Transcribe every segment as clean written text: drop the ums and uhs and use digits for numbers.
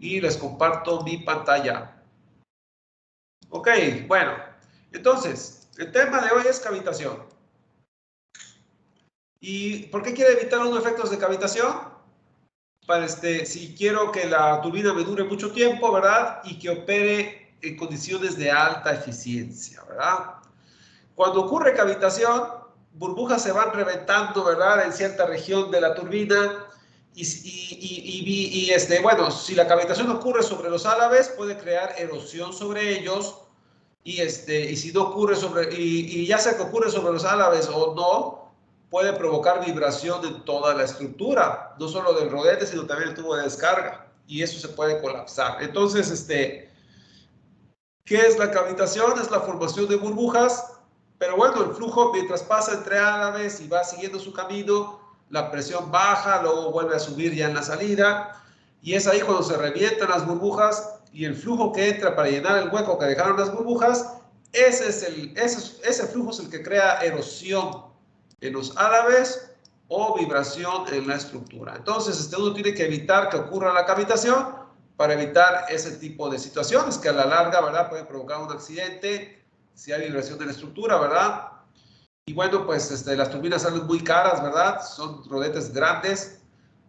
y les comparto mi pantalla. Ok, bueno, entonces, el tema de hoy es cavitación. ¿Y por qué quiere evitar los efectos de cavitación? Para si quiero que la turbina me dure mucho tiempo, ¿verdad? Y que opere en condiciones de alta eficiencia, ¿verdad? Cuando ocurre cavitación, burbujas se van reventando, ¿verdad? En cierta región de la turbina. Bueno, si la cavitación ocurre sobre los álabes, puede crear erosión sobre ellos. Y si no ocurre ya sea que ocurre sobre los álabes o no, puede provocar vibración en toda la estructura, no solo del rodete, sino también el tubo de descarga. Y eso se puede colapsar. Entonces, ¿qué es la cavitación? Es la formación de burbujas. Pero bueno, el flujo, mientras pasa entre álabes y va siguiendo su camino, la presión baja, luego vuelve a subir ya en la salida. Y es ahí cuando se revientan las burbujas y el flujo que entra para llenar el hueco que dejaron las burbujas, ese flujo es el que crea erosión en los álabes o vibración en la estructura. Entonces, uno tiene que evitar que ocurra la cavitación para evitar ese tipo de situaciones que a la larga, ¿verdad?, pueden provocar un accidente si hay vibración de la estructura, ¿verdad? Y bueno, pues las turbinas salen muy caras, ¿verdad? Son rodetes grandes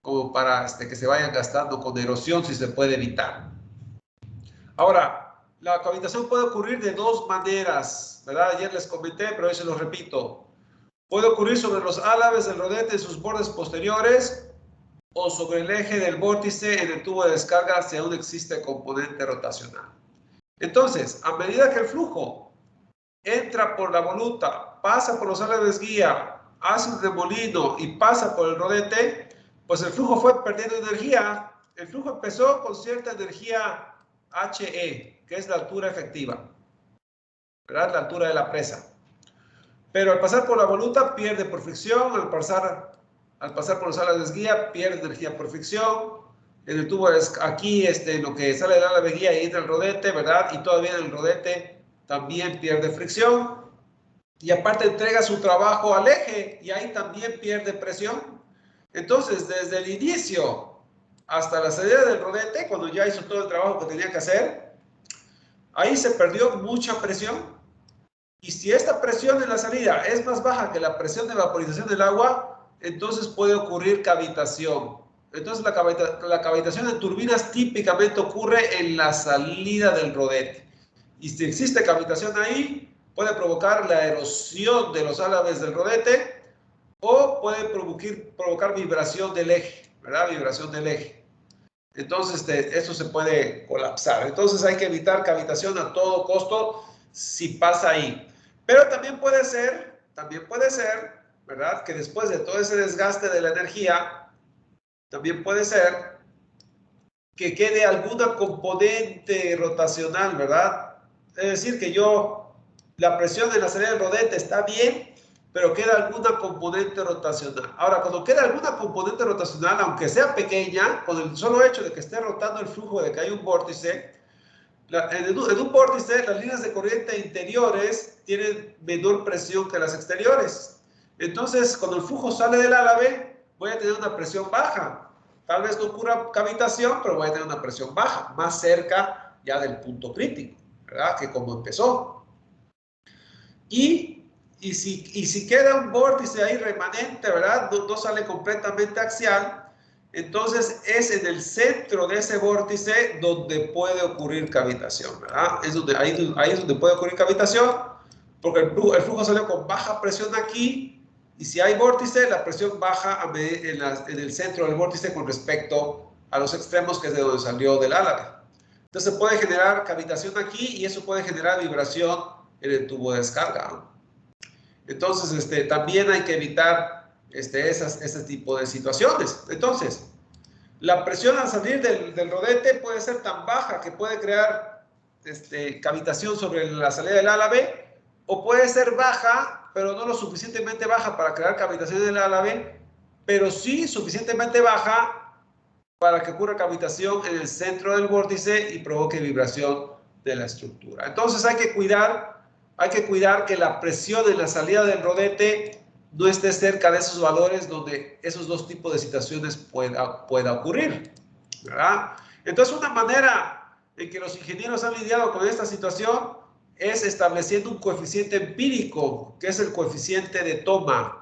como para que se vayan gastando con erosión si se puede evitar. Ahora, la cavitación puede ocurrir de dos maneras, ¿verdad? Ayer les comenté, pero hoy se los repito. Puede ocurrir sobre los álabes del rodete en sus bordes posteriores o sobre el eje del vórtice en el tubo de descarga si aún existe componente rotacional. Entonces, a medida que el flujo entra por la voluta, pasa por los álabes guía, hace un remolino y pasa por el rodete, pues el flujo fue perdiendo energía. El flujo empezó con cierta energía HE, que es la altura efectiva, ¿verdad? La altura de la presa. Pero al pasar por la voluta pierde por fricción, al pasar por los álabes guía pierde energía por fricción. En el tubo aquí, lo que sale del álabe guía y entra el rodete, ¿verdad? Y todavía en el rodete también pierde fricción. Y aparte entrega su trabajo al eje y ahí también pierde presión. Entonces, desde el inicio hasta la salida del rodete, cuando ya hizo todo el trabajo que tenía que hacer, ahí se perdió mucha presión. Y si esta presión en la salida es más baja que la presión de vaporización del agua, entonces puede ocurrir cavitación. Entonces la cavitación en turbinas típicamente ocurre en la salida del rodete. Y si existe cavitación ahí, puede provocar la erosión de los álabes del rodete o puede provocar vibración del eje, ¿verdad? Vibración del eje. Entonces, esto se puede colapsar. Entonces, hay que evitar cavitación a todo costo si pasa ahí. Pero también puede ser, ¿verdad?, que después de todo ese desgaste de la energía, también puede ser que quede alguna componente rotacional, ¿verdad? Es decir, que la presión en la salida del rodete está bien, pero queda alguna componente rotacional. Ahora, cuando queda alguna componente rotacional, aunque sea pequeña, con el solo hecho de que esté rotando el flujo, de que hay un vórtice, en un vórtice, las líneas de corriente interiores tienen menor presión que las exteriores. Entonces, cuando el flujo sale del álabe, voy a tener una presión baja. Tal vez no ocurra cavitación, pero voy a tener una presión baja, más cerca ya del punto crítico, ¿verdad?, que como empezó. Y si queda un vórtice ahí remanente, ¿verdad?, no sale completamente axial, entonces es en el centro de ese vórtice donde puede ocurrir cavitación, ¿verdad? Ahí es donde puede ocurrir cavitación, porque el flujo salió con baja presión aquí, y si hay vórtice, la presión baja en el centro del vórtice con respecto a los extremos, que es de donde salió del álabe. Entonces puede generar cavitación aquí y eso puede generar vibración en el tubo de descarga. Entonces, también hay que evitar ese tipo de situaciones. Entonces, la presión al salir del rodete puede ser tan baja que puede crear cavitación sobre la salida del álabe, o puede ser baja, pero no lo suficientemente baja para crear cavitación en el álabe, pero sí suficientemente baja para que ocurra cavitación en el centro del vórtice y provoque vibración de la estructura. Entonces hay que cuidar que la presión en la salida del rodete no esté cerca de esos valores donde esos dos tipos de situaciones pueda ocurrir, ¿verdad? Entonces, una manera en que los ingenieros han lidiado con esta situación es estableciendo un coeficiente empírico, que es el coeficiente de Thoma.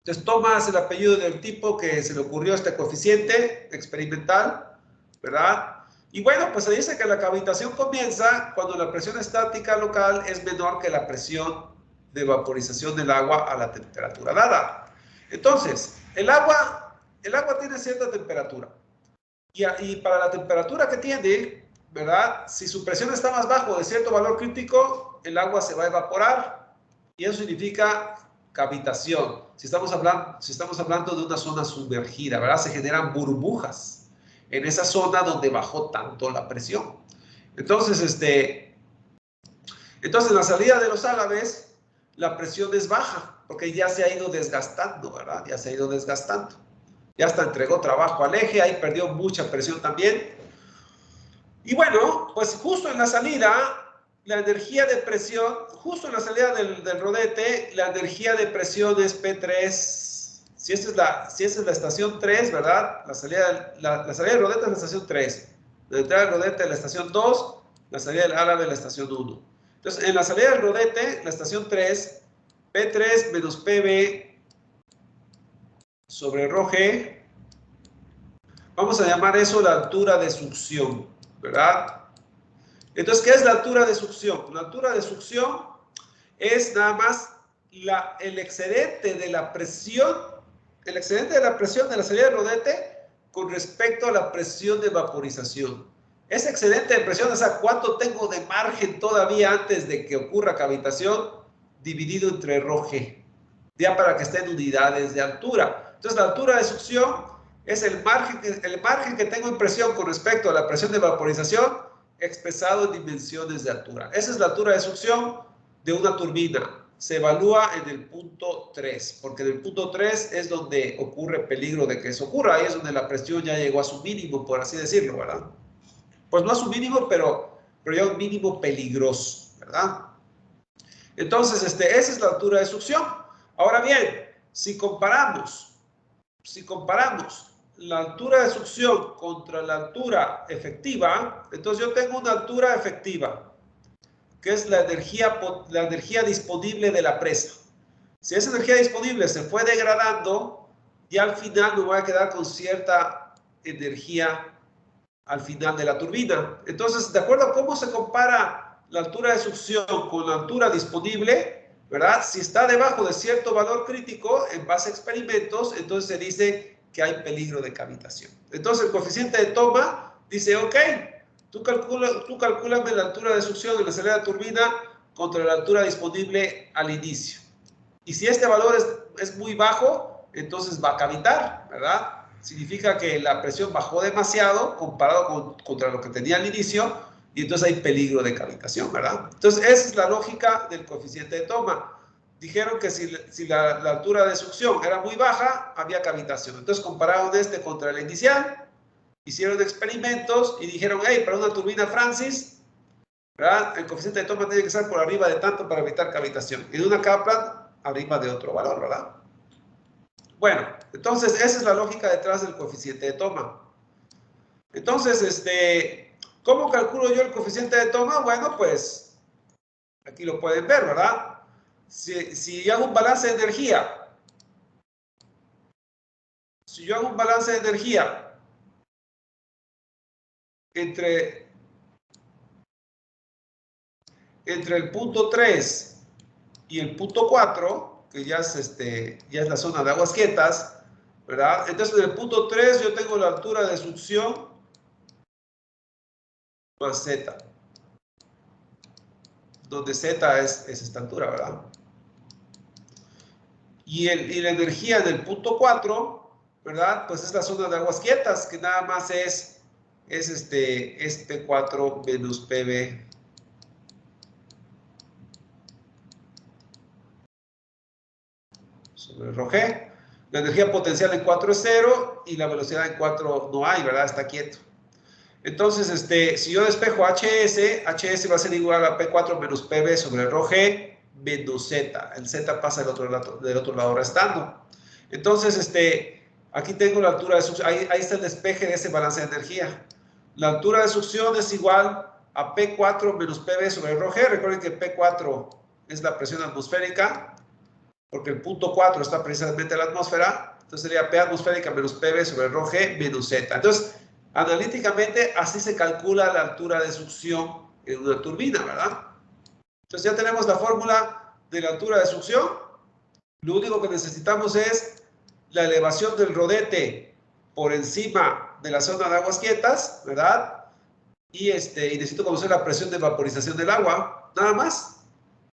Entonces, Thoma es el apellido del tipo que se le ocurrió este coeficiente experimental, ¿verdad? Y bueno, pues se dice que la cavitación comienza cuando la presión estática local es menor que la presión de vaporización del agua a la temperatura dada. Entonces, el agua tiene cierta temperatura. Y para la temperatura que tiene, ¿verdad? Si su presión está más bajo de cierto valor crítico, el agua se va a evaporar. Y eso significa cavitación. Si estamos hablando de una zona sumergida, ¿verdad? Se generan burbujas en esa zona donde bajó tanto la presión. Entonces, en la salida de los álabes, la presión es baja, porque ya se ha ido desgastando, ¿verdad? Ya se ha ido desgastando. Ya hasta entregó trabajo al eje, ahí perdió mucha presión también. Y bueno, pues justo en la salida, la energía de presión, justo en la salida del rodete, la energía de presión es P3. Si esta es la estación 3, ¿verdad? La salida del rodete es la estación 3. La entrada del rodete es la estación 2, la salida del árabe es la estación 1. Entonces, en la salida del rodete, la estación 3, P3 menos PB sobre ρg, vamos a llamar eso la altura de succión, ¿verdad? Entonces, ¿qué es la altura de succión? La altura de succión es nada más el excedente de la presión, de la salida del rodete con respecto a la presión de vaporización. Ese excedente de presión, o sea, ¿cuánto tengo de margen todavía antes de que ocurra cavitación? Dividido entre ρg, ya para que esté en unidades de altura. Entonces, la altura de succión es el margen que tengo en presión con respecto a la presión de vaporización expresado en dimensiones de altura. Esa es la altura de succión de una turbina. Se evalúa en el punto 3, porque en el punto 3 es donde ocurre peligro de que eso ocurra. Ahí es donde la presión ya llegó a su mínimo, por así decirlo, ¿verdad? Pues no a su mínimo, pero ya un mínimo peligroso, ¿verdad? Entonces, esa es la altura de succión. Ahora bien, si comparamos la altura de succión contra la altura efectiva, entonces yo tengo una altura efectiva, que es la energía disponible de la presa. Si esa energía disponible se fue degradando, ya al final me voy a quedar con cierta energía al final de la turbina. Entonces, de acuerdo a cómo se compara la altura de succión con la altura disponible, ¿verdad? Si está debajo de cierto valor crítico en base a experimentos, entonces se dice que hay peligro de cavitación. Entonces, el coeficiente de Thoma dice, ok, tú calcúlame la altura de succión en la salida de turbina contra la altura disponible al inicio. Y si este valor es muy bajo, entonces va a cavitar, ¿verdad? Significa que la presión bajó demasiado comparado contra lo que tenía al inicio, y entonces hay peligro de cavitación, ¿verdad? Entonces, esa es la lógica del coeficiente de Thoma. Dijeron que si la altura de succión era muy baja, había cavitación. Entonces, compararon contra el inicial, hicieron experimentos y dijeron, hey, para una turbina Francis, ¿verdad? El coeficiente de Thoma tiene que estar por arriba de tanto para evitar cavitación. Y de una Kaplan, arriba de otro valor, ¿verdad? Bueno, entonces esa es la lógica detrás del coeficiente de Thoma. Entonces, ¿cómo calculo yo el coeficiente de Thoma? Bueno, pues aquí lo pueden ver, ¿verdad? Si hago un balance de energía, entre el punto 3 y el punto 4, que ya es la zona de aguas quietas, ¿verdad? Entonces, en el punto 3 yo tengo la altura de succión más Z, donde Z es esta altura, ¿verdad? Y la energía del punto 4, ¿verdad? Pues es la zona de aguas quietas, que nada más es P4 menos PB sobre ρg. La energía potencial en 4 es 0 y la velocidad en 4 no hay, ¿verdad? Está quieto. Entonces, si yo despejo HS va a ser igual a P4 menos PB sobre ρg menos Z. El Z pasa del otro lado restando. Entonces, aquí tengo la altura de succión. Ahí está el despeje de ese balance de energía. La altura de succión es igual a P4 menos PB sobre ρg. Recuerden que P4 es la presión atmosférica, porque el punto 4 está precisamente en la atmósfera. Entonces sería P atmosférica menos PB sobre ρg menos Z. Entonces, analíticamente, así se calcula la altura de succión en una turbina, ¿verdad? Entonces ya tenemos la fórmula de la altura de succión. Lo único que necesitamos es la elevación del rodete por encima de la zona de aguas quietas, ¿verdad? Y necesito conocer la presión de vaporización del agua, nada más,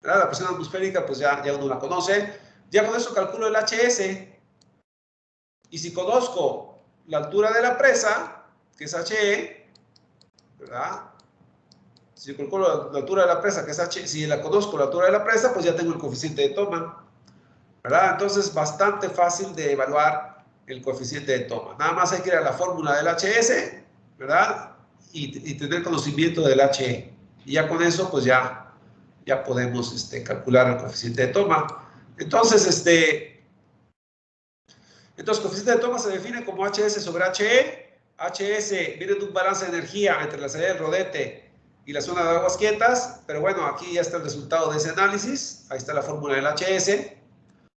¿verdad? La presión atmosférica, pues ya uno la conoce. Ya con eso calculo el HS. Y si conozco la altura de la presa, que es HE, ¿verdad? Si calculo la altura de la presa, que es HE, si la conozco la altura de la presa, pues ya tengo el coeficiente de toma, ¿verdad? Entonces, bastante fácil de evaluar el coeficiente de toma. Nada más hay que ir a la fórmula del HS, ¿verdad? Y tener conocimiento del HE. Y ya con eso, pues ya podemos calcular el coeficiente de toma. Entonces, el coeficiente de toma se define como HS sobre HE. HS viene de un balance de energía entre la salida del rodete y la zona de aguas quietas. Pero bueno, aquí ya está el resultado de ese análisis. Ahí está la fórmula del HS,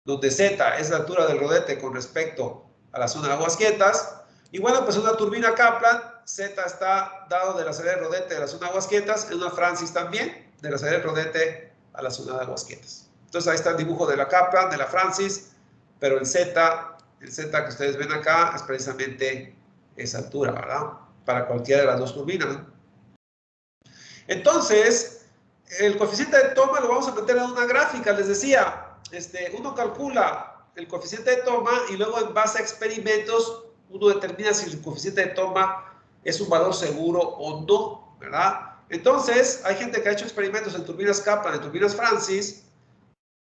donde Z es la altura del rodete con respecto a la zona de aguas quietas. Y bueno, pues una turbina Kaplan, Z está dado de la salida del rodete de la zona de aguas quietas, en una Francis también, de la salida del rodete a la zona de aguas quietas. Entonces ahí está el dibujo de la Kaplan, de la Francis, pero el Z que ustedes ven acá es precisamente esa altura, ¿verdad? Para cualquiera de las dos turbinas. Entonces, el coeficiente de toma lo vamos a meter en una gráfica, les decía. Uno calcula el coeficiente de toma y luego en base a experimentos uno determina si el coeficiente de toma es un valor seguro o no, ¿verdad? Entonces, hay gente que ha hecho experimentos en turbinas Kaplan, en turbinas Francis,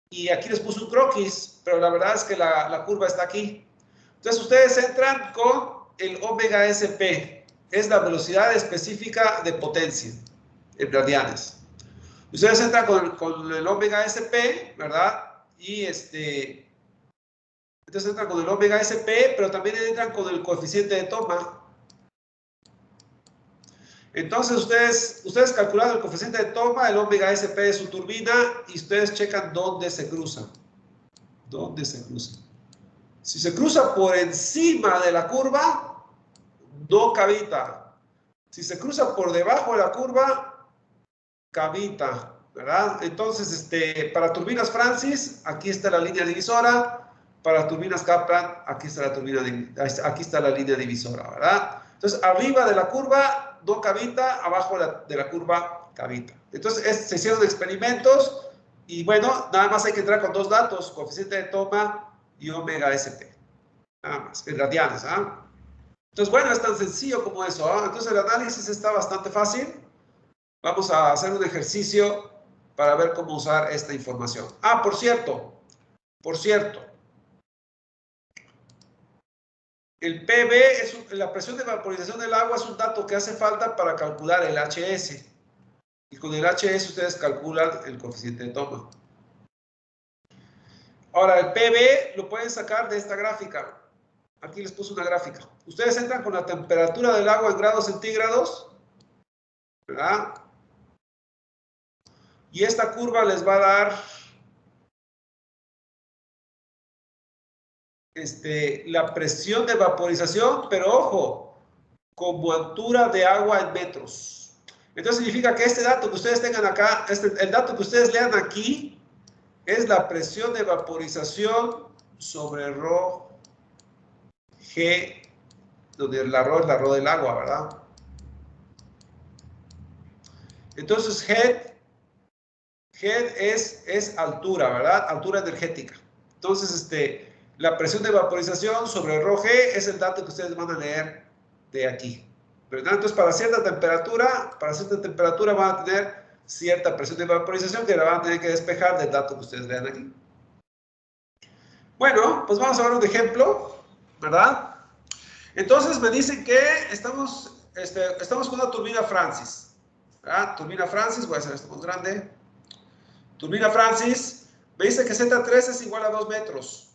y aquí les puse un croquis, pero la verdad es que la curva está aquí. Entonces, ustedes entran con el omega SP, es la velocidad específica de potencia en radianes. Ustedes entran con el omega SP, ¿verdad? Y entonces entran con el omega SP, pero también entran con el coeficiente de toma. Entonces ustedes calculan el coeficiente de toma, el omega SP de su turbina, y ustedes checan dónde se cruzan. ¿Dónde se cruzan? Si se cruza por encima de la curva, no cavita. Si se cruza por debajo de la curva, cavita, ¿verdad? Entonces, para turbinas Francis, aquí está la línea divisora. Para turbinas Kaplan, aquí está la línea divisora, ¿verdad? Entonces, arriba de la curva no cavita, abajo de la curva cavita. Entonces, se hicieron experimentos y bueno, nada más hay que entrar con dos datos, coeficiente de toma y omega SP. Nada más, en radianes, ¿ah? Entonces, bueno, es tan sencillo como eso, ¿ah? Entonces, el análisis está bastante fácil. Vamos a hacer un ejercicio para ver cómo usar esta información. Ah, por cierto, el PB, la presión de vaporización del agua, es un dato que hace falta para calcular el HS. Y con el HS ustedes calculan el coeficiente de toma. Ahora, el PB lo pueden sacar de esta gráfica. Aquí les puse una gráfica. Ustedes entran con la temperatura del agua en grados centígrados, ¿verdad? Y esta curva les va a dar la presión de vaporización, pero ojo, como altura de agua en metros. Entonces significa que este dato que ustedes tengan acá, el dato que ustedes lean aquí, es la presión de vaporización sobre ρ G, donde la ρ es la ρ del agua, ¿verdad? Entonces head es altura, ¿verdad? Altura energética. Entonces, la presión de vaporización sobre ρ G es el dato que ustedes van a leer de aquí, ¿verdad? Entonces, para cierta temperatura van a tener cierta presión de vaporización que la van a tener que despejar del dato que ustedes vean aquí. Bueno, pues vamos a ver un ejemplo, ¿verdad? Entonces, me dicen que estamos con una turbina Francis, ¿verdad? Turbina Francis, voy a hacer esto más grande. Turbina Francis, me dice que Z3 es igual a 2 metros,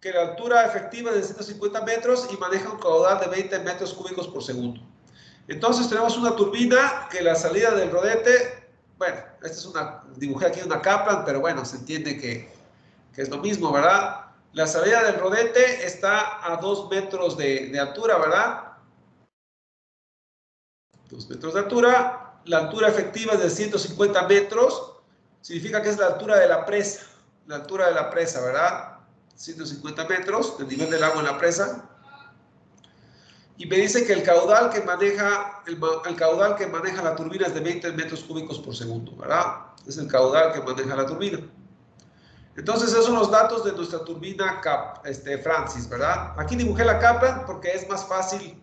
que la altura efectiva es de 150 metros y maneja un caudal de 20 metros cúbicos por segundo. Entonces tenemos una turbina que la salida del rodete, bueno, esta es dibujé aquí una Kaplan, pero bueno, se entiende que es lo mismo, ¿verdad? La salida del rodete está a 2 metros de altura, ¿verdad? 2 metros de altura. La altura efectiva es de 150 metros. Significa que es la altura de la presa. La altura de la presa, ¿verdad? 150 metros, el nivel del agua en la presa. Y me dice que el caudal que maneja, la turbina es de 20 metros cúbicos por segundo, ¿verdad? Es el caudal que maneja la turbina. Entonces, esos son los datos de nuestra turbina Francis, ¿verdad? Aquí dibujé la Kaplan porque es más fácil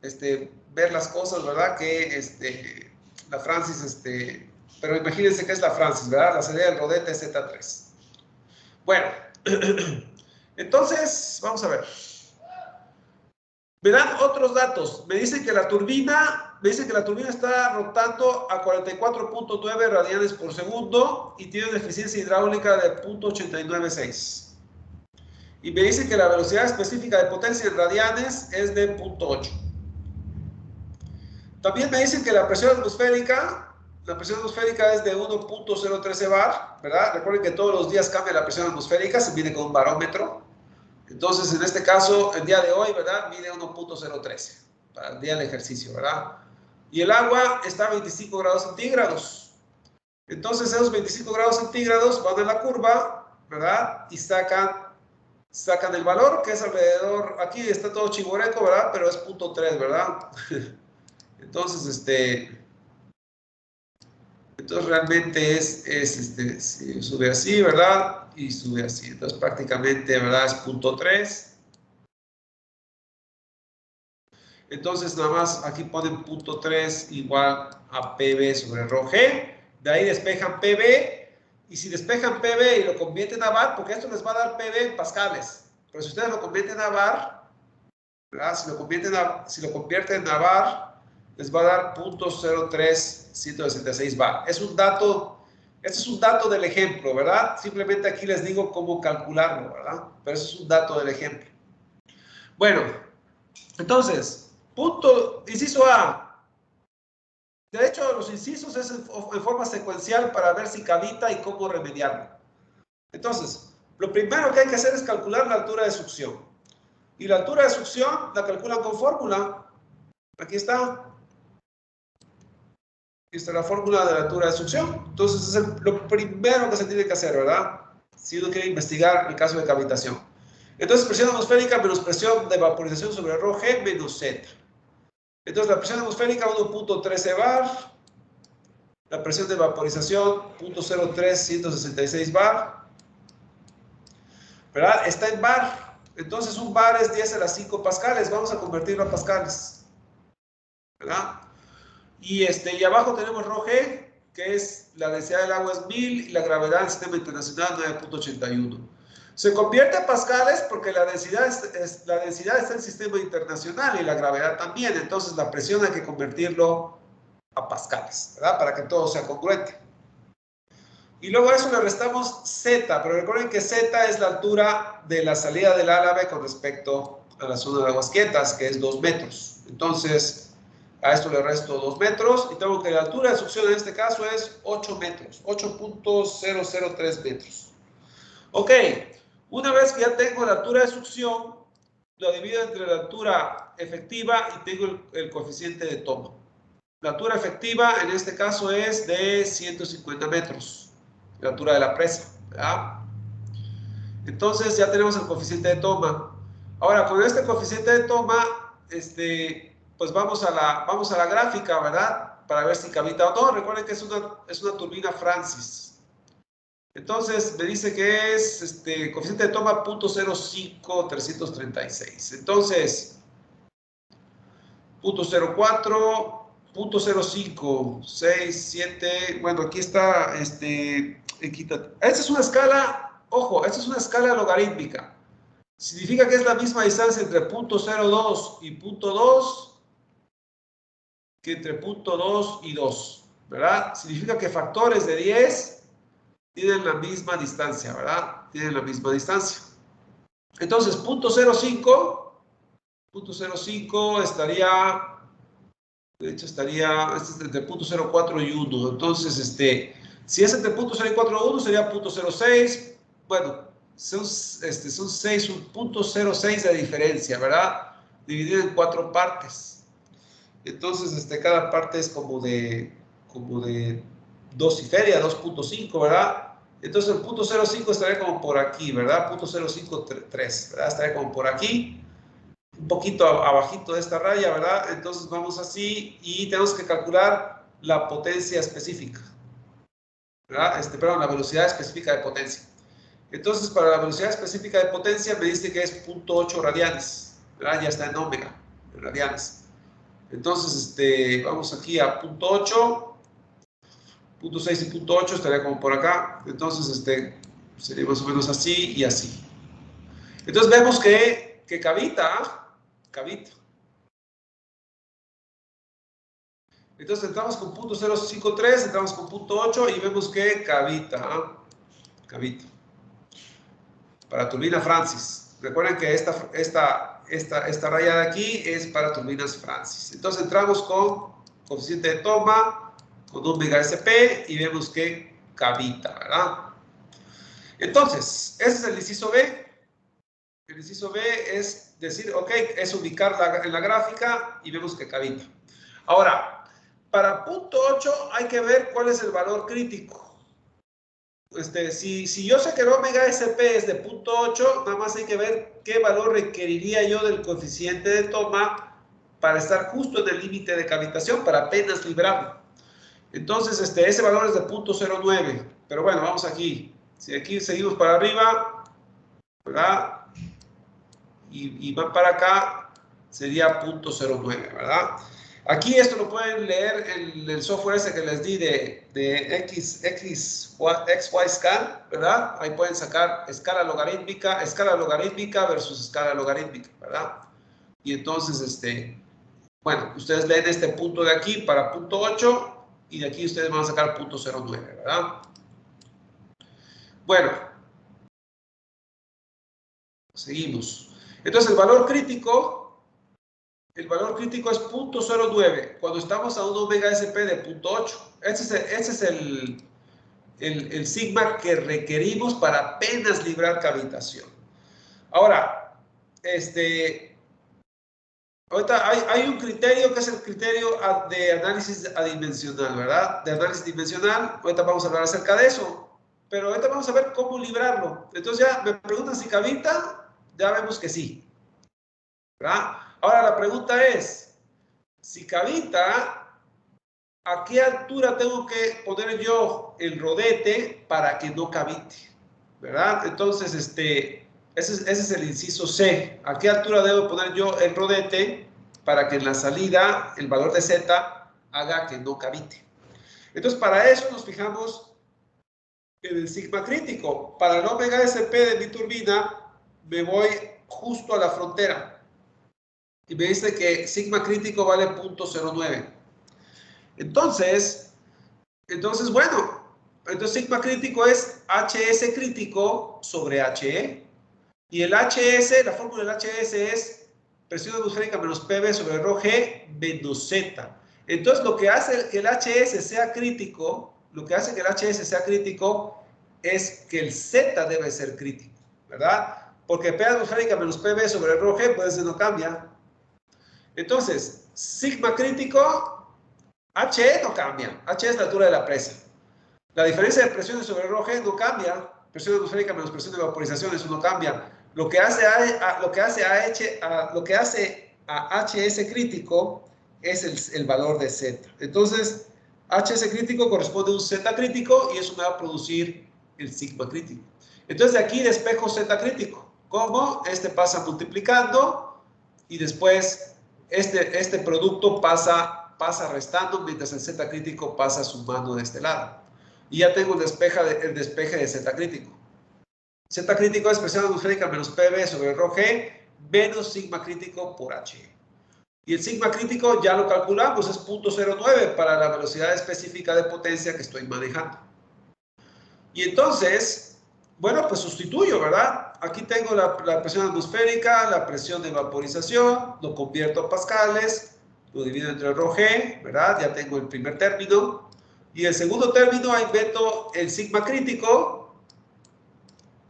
ver las cosas, ¿verdad? Que la Francis, pero imagínense que es la Francis, ¿verdad? La salida del rodete es Z3. Bueno, entonces, vamos a ver. Me dan otros datos. Me dicen que la turbina está rotando a 44.9 radianes por segundo y tiene una eficiencia hidráulica de 0.896. Y me dicen que la velocidad específica de potencia en radianes es de 0.8. También me dicen que la presión atmosférica es de 1.013 bar, ¿verdad? Recuerden que todos los días cambia la presión atmosférica, se mide con un barómetro. Entonces, en este caso, el día de hoy, ¿verdad? Mide 1.013 para el día del ejercicio, ¿verdad? Y el agua está a 25 grados centígrados. Entonces, esos 25 grados centígrados van a la curva, ¿verdad? Y sacan el valor, que es alrededor, aquí está todo chiboreco, ¿verdad? Pero es 0.3, ¿verdad? Entonces, realmente si sube así, ¿verdad? Y sube así. Entonces, prácticamente, ¿verdad? Es 0.3. Entonces, nada más aquí ponen 0.3 igual a PB sobre ρg. De ahí despejan PB. Y si despejan PB y lo convierten a bar, porque esto les va a dar PB en pascales. Pero si ustedes lo convierten a bar, ¿verdad? Si lo convierten a bar, les va a dar 0.03166 bar. Este es un dato del ejemplo, ¿verdad? Simplemente aquí les digo cómo calcularlo, ¿verdad? Pero eso es un dato del ejemplo. Bueno, entonces, inciso A. De hecho, los incisos es en forma secuencial para ver si cavita y cómo remediarlo. Entonces, lo primero que hay que hacer es calcular la altura de succión. Y la altura de succión la calculan con fórmula. Aquí está. Aquí está la fórmula de la altura de succión. Entonces, es lo primero que se tiene que hacer, ¿verdad? Si uno quiere investigar el caso de cavitación. Entonces, presión atmosférica menos presión de vaporización sobre ρg menos Z. Entonces, la presión atmosférica 1.13 bar. La presión de vaporización 0.03166 bar. ¿Verdad? Está en bar. Entonces, un bar es 10 a la 5 pascales. Vamos a convertirlo a pascales. ¿Verdad? Y abajo tenemos ρg, que es la densidad del agua es 1000 y la gravedad del sistema internacional 9.81. Se convierte a pascales porque la densidad está en el sistema internacional y la gravedad también. Entonces, la presión hay que convertirlo a pascales, ¿verdad? Para que todo sea congruente. Y luego a eso le restamos Z, pero recuerden que Z es la altura de la salida del Álave con respecto a la zona de aguas quietas, que es 2 metros. Entonces, a esto le resto 2 metros y tengo que la altura de succión en este caso es 8 metros, 8.003 metros. Ok, una vez que ya tengo la altura de succión, lo divido entre la altura efectiva y tengo el coeficiente de toma. La altura efectiva en este caso es de 150 metros, la altura de la presa, ¿verdad? Entonces ya tenemos el coeficiente de toma. Ahora, con este coeficiente de toma, pues vamos a la gráfica, ¿verdad? Para ver si cavita o no. Recuerden que es una turbina Francis. Entonces, me dice que es coeficiente de toma 0.05336. Entonces, 0.04, 0.05, 6, 7. Bueno, aquí está, esta es una escala, ojo, esta es una escala logarítmica. Significa que es la misma distancia entre 0.02 y 0.2 que entre 0.2 y 2, ¿verdad? Significa que factores de 10 tienen la misma distancia, ¿verdad? Tienen la misma distancia. Entonces, 0.05 estaría De hecho, estaría, este es entre 0.04 y 1. Entonces, si es entre 0.04 y 1, sería 0.06. Bueno, son 6, un 0.06 de diferencia, ¿verdad? Dividido en 4 partes. Entonces, cada parte es como de 2 y feria, 2.5, ¿verdad? Entonces, el 0.05 estaría como por aquí, ¿verdad? 0.053, ¿verdad? Estaría como por aquí. Un poquito abajito de esta raya, ¿verdad? Entonces vamos así y tenemos que calcular la potencia específica, ¿verdad? Perdón, la velocidad específica de potencia. Entonces, para la velocidad específica de potencia me dice que es 0.8 radianes, ¿verdad? Ya está en ómega, en radianes. Entonces, vamos aquí a 0.8, 0.6 y 0.8 estaría como por acá. Entonces, sería más o menos así y así. Entonces, vemos que cavita. Entonces entramos con 0.053, entramos con 0.8 y vemos que cavita. Para turbina Francis. Recuerden que esta raya de aquí es para turbinas Francis. Entonces entramos con coeficiente de toma, con 1 MSP y vemos que cavita, ¿verdad? Entonces, ese es el inciso B. El inciso B es decir, ok, es ubicarla en la gráfica y vemos que cavita. Ahora, para 0.8 hay que ver cuál es el valor crítico. Si yo sé que el omega SP es de 0.8, nada más hay que ver qué valor requeriría yo del coeficiente de toma para estar justo en el límite de cavitación, para apenas librarlo. Entonces, ese valor es de 0.09. Pero bueno, vamos aquí. Si aquí seguimos para arriba, ¿verdad? Y van para acá, sería 0.09, ¿verdad? Aquí esto lo pueden leer en el software ese que les di de XY-Scan, ¿verdad? Ahí pueden sacar escala logarítmica versus escala logarítmica, ¿verdad? Y entonces, bueno, ustedes leen este punto de aquí para 0.8 y de aquí ustedes van a sacar 0.09, ¿verdad? Bueno, seguimos. Entonces, el valor crítico es 0.09 cuando estamos a un omega SP de 0.8. Ese es el sigma que requerimos para apenas librar cavitación. Ahora, ahorita hay un criterio que es el criterio de análisis adimensional, ¿verdad? De análisis dimensional. Ahorita vamos a hablar acerca de eso. Pero ahorita vamos a ver cómo librarlo. Entonces ya me preguntan si cavita, ya vemos que sí, ¿verdad? Ahora la pregunta es, si cavita, ¿a qué altura tengo que poner yo el rodete para que no cavite? ¿Verdad? Entonces, ese es el inciso C. ¿A qué altura debo poner yo el rodete para que en la salida el valor de Z haga que no cavite? Entonces, para eso nos fijamos en el sigma crítico. Para el omega SP de mi turbina, me voy justo a la frontera. Y me dice que sigma crítico vale 0.09. Entonces, bueno, entonces sigma crítico es HS crítico sobre HE. Y el HS, la fórmula del HS es presión atmosférica menos PV sobre ρg menos Z. Entonces, lo que hace que el HS sea crítico, es que el Z debe ser crítico, ¿verdad? Porque P atmosférica menos PV sobre ρg, pues no cambia. Entonces, sigma crítico, HE no cambia. H es la altura de la presa. La diferencia de presiones sobre ρg no cambia. Presión atmosférica menos presión de vaporización, eso no cambia. Lo que hace a HS crítico es el valor de Z. Entonces, HS crítico corresponde a un Z crítico y eso me va a producir el sigma crítico. Entonces, de aquí despejo Z crítico. ¿Cómo? Pasa multiplicando y después este producto pasa restando mientras el Z crítico pasa sumando de este lado. Y ya tengo el despeje de Z crítico. Z crítico es presión atmosférica menos PV sobre ρg menos sigma crítico por HE. Y el sigma crítico ya lo calculamos, es 0.09 para la velocidad específica de potencia que estoy manejando. Y entonces, bueno, pues sustituyo, ¿verdad? Aquí tengo la presión atmosférica, la presión de vaporización, lo convierto a pascales, lo divido entre ρg, ¿verdad? Ya tengo el primer término. Y el segundo término, ahí meto el sigma crítico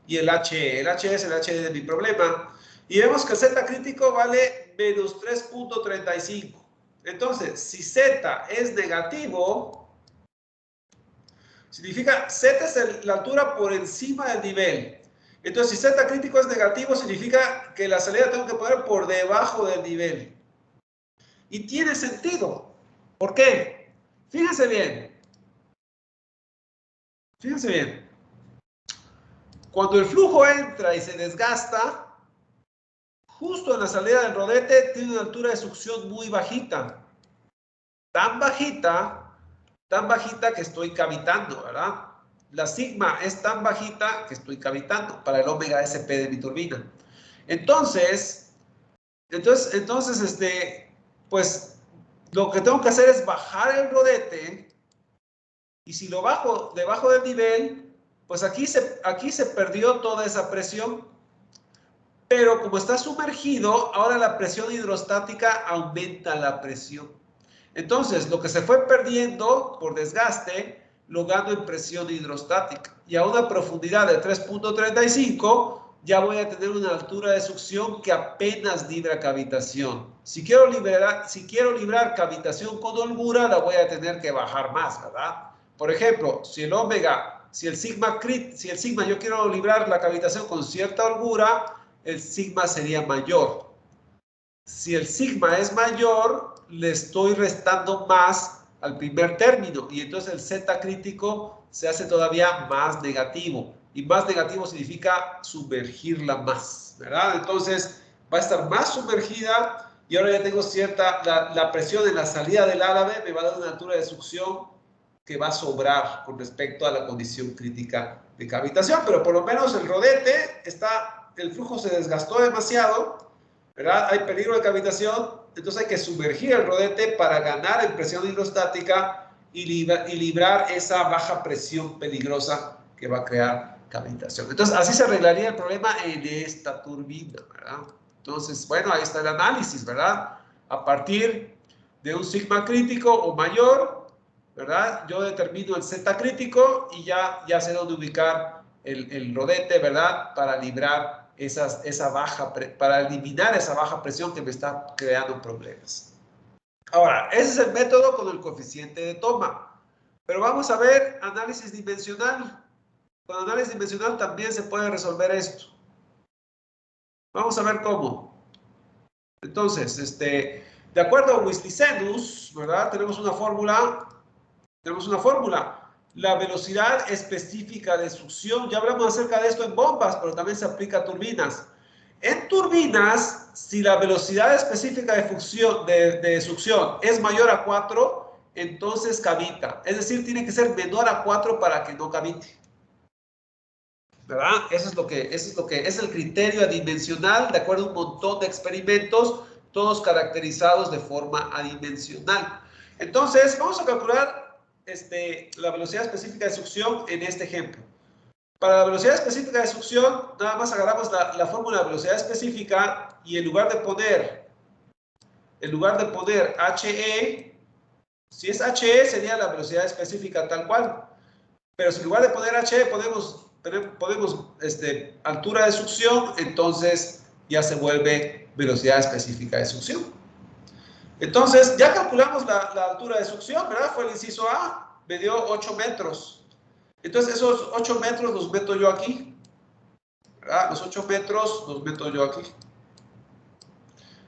y el HE. El HE es el HE de mi problema. Y vemos que el Z crítico vale menos 3.35. Entonces, si Z es negativo, significa Z es la altura por encima del nivel. Entonces, si Z crítico es negativo, significa que la salida tengo que poner por debajo del nivel. Y tiene sentido. ¿Por qué? Fíjense bien. Fíjense bien. Cuando el flujo entra y se desgasta, justo en la salida del rodete tiene una altura de succión muy bajita. Tan bajita que estoy cavitando, ¿verdad? La sigma es tan bajita que estoy cavitando para el omega SP de mi turbina. Entonces, pues lo que tengo que hacer es bajar el rodete, y si lo bajo debajo del nivel, pues aquí se perdió toda esa presión. Pero como está sumergido, ahora la presión hidrostática aumenta la presión. Entonces, lo que se fue perdiendo por desgaste, lo gano en presión hidrostática. Y a una profundidad de 3.35, ya voy a tener una altura de succión que apenas libra cavitación. Si quiero librar cavitación con holgura, la voy a tener que bajar más, ¿verdad? Por ejemplo, si el sigma yo quiero librar la cavitación con cierta holgura, el sigma sería mayor. Si el sigma es mayor, le estoy restando más al primer término y entonces el Z crítico se hace todavía más negativo. Y más negativo significa sumergirla más, ¿verdad? Entonces va a estar más sumergida y ahora ya tengo la presión en la salida del árabe me va a dar una altura de succión que va a sobrar con respecto a la condición crítica de cavitación, pero por lo menos el rodete el flujo se desgastó demasiado, ¿verdad? Hay peligro de cavitación, entonces hay que sumergir el rodete para ganar en presión hidrostática y librar esa baja presión peligrosa que va a crear cavitación. Entonces, así se arreglaría el problema en esta turbina, ¿verdad? Entonces, bueno, ahí está el análisis, ¿verdad? A partir de un sigma crítico o mayor, ¿verdad? Yo determino el Z crítico y ya sé dónde ubicar el rodete, ¿verdad? Para librar para eliminar esa baja presión que me está creando problemas. Ahora, ese es el método con el coeficiente de toma. Pero vamos a ver análisis dimensional. Con análisis dimensional también se puede resolver esto. Vamos a ver cómo. Entonces, de acuerdo a Wislicenus, ¿verdad? Tenemos una fórmula. La velocidad específica de succión, ya hablamos acerca de esto en bombas, pero también se aplica a turbinas. En turbinas, si la velocidad específica de succión es mayor a 4, entonces cavita. Es decir, tiene que ser menor a 4 para que no cavite. ¿Verdad? Eso es el criterio adimensional, de acuerdo a un montón de experimentos, todos caracterizados de forma adimensional. Entonces, vamos a calcular la velocidad específica de succión en este ejemplo. Para la velocidad específica de succión, nada más agarramos la fórmula de velocidad específica y en lugar de poner HE, si es HE sería la velocidad específica tal cual. Pero si en lugar de poner HE ponemos altura de succión, entonces ya se vuelve velocidad específica de succión. Entonces, ya calculamos la altura de succión, ¿verdad? Fue el inciso A, me dio 8 metros. Entonces, esos 8 metros los meto yo aquí, ¿verdad? Los 8 metros los meto yo aquí.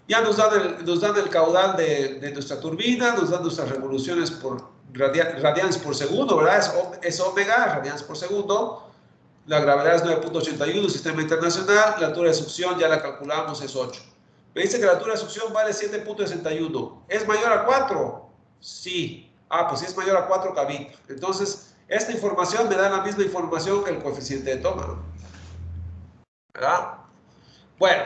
Ya nos dan el caudal de nuestra turbina, nos dan nuestras revoluciones por radianes por segundo, ¿verdad? Es omega, radianes por segundo. La gravedad es 9.81, sistema internacional. La altura de succión ya la calculamos, es 8. Me dice que la altura de succión vale 7.61. ¿Es mayor a 4? Sí. Pues si es mayor a 4, cavita. Entonces, esta información me da la misma información que el coeficiente de toma, ¿verdad? Bueno,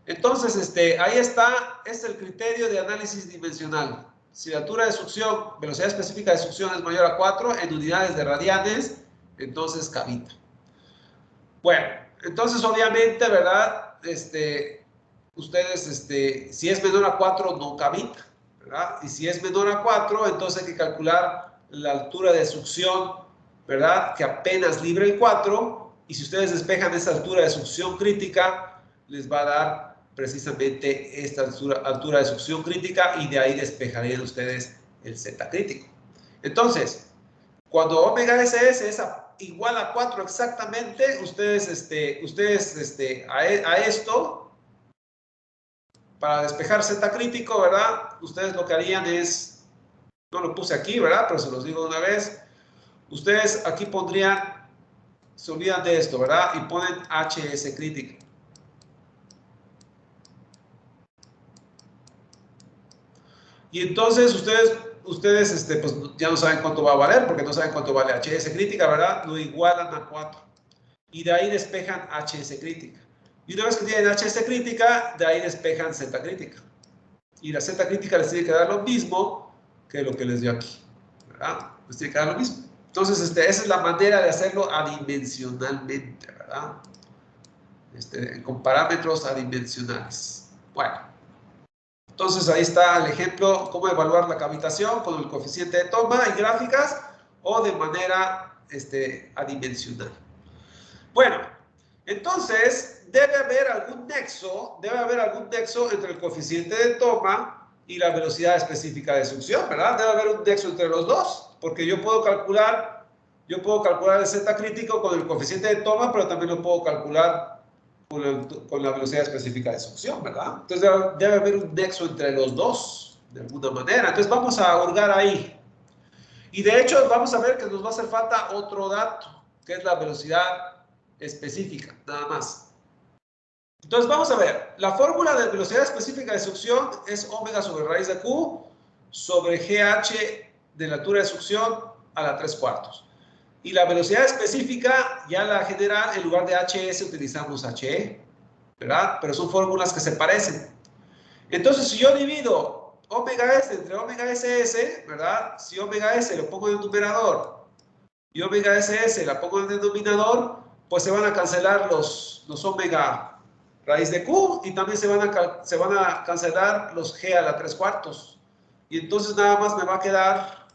entonces, ahí está, es el criterio de análisis dimensional. Si la altura de succión, velocidad específica de succión es mayor a 4 en unidades de radianes, entonces cavita. Bueno, entonces obviamente, ¿verdad? Ustedes, si es menor a 4, no cavita, ¿verdad? Y si es menor a 4, entonces hay que calcular la altura de succión, ¿verdad? Que apenas libre el 4, y si ustedes despejan esa altura de succión crítica, les va a dar precisamente esta altura de succión crítica, y de ahí despejarían ustedes el Z crítico. Entonces, cuando omega SS es igual a 4 exactamente, ustedes a esto, para despejar Z crítico, ¿verdad? Ustedes lo que harían es, no lo puse aquí, ¿verdad? Pero se los digo de una vez. Ustedes aquí pondrían, se olvidan de esto, ¿verdad? Y ponen HS crítica. Y entonces ustedes pues ya no saben cuánto va a valer, porque no saben cuánto vale HS crítica, ¿verdad? Lo igualan a 4. Y de ahí despejan HS crítica. Y una vez que tienen HS crítica, de ahí despejan Z crítica. Y la Z crítica les tiene que dar lo mismo que lo que les dio aquí, ¿verdad? Les tiene que dar lo mismo. Entonces, esa es la manera de hacerlo adimensionalmente, ¿verdad? Con parámetros adimensionales. Bueno, entonces ahí está el ejemplo, cómo evaluar la cavitación con el coeficiente de toma y gráficas o de manera adimensional. Bueno, entonces debe haber algún nexo entre el coeficiente de toma y la velocidad específica de succión, ¿verdad? Debe haber un nexo entre los dos, porque yo puedo calcular el Z crítico con el coeficiente de toma, pero también lo puedo calcular con la velocidad específica de succión, ¿verdad? Entonces debe haber un nexo entre los dos, de alguna manera. Entonces vamos a hurgar ahí. Y de hecho vamos a ver que nos va a hacer falta otro dato, que es la velocidad específica, nada más. Entonces vamos a ver, la fórmula de velocidad específica de succión es omega sobre raíz de Q sobre GH de la altura de succión a la 3/4. Y la velocidad específica, ya la general, en lugar de HS utilizamos HE, ¿verdad? Pero son fórmulas que se parecen. Entonces, si yo divido omega S entre omega SS, ¿verdad? Si omega S lo pongo en el numerador y omega SS la pongo en el denominador, pues se van a cancelar los omega raíz de Q y también se van a cancelar los G a la 3/4. Y entonces nada más me va a quedar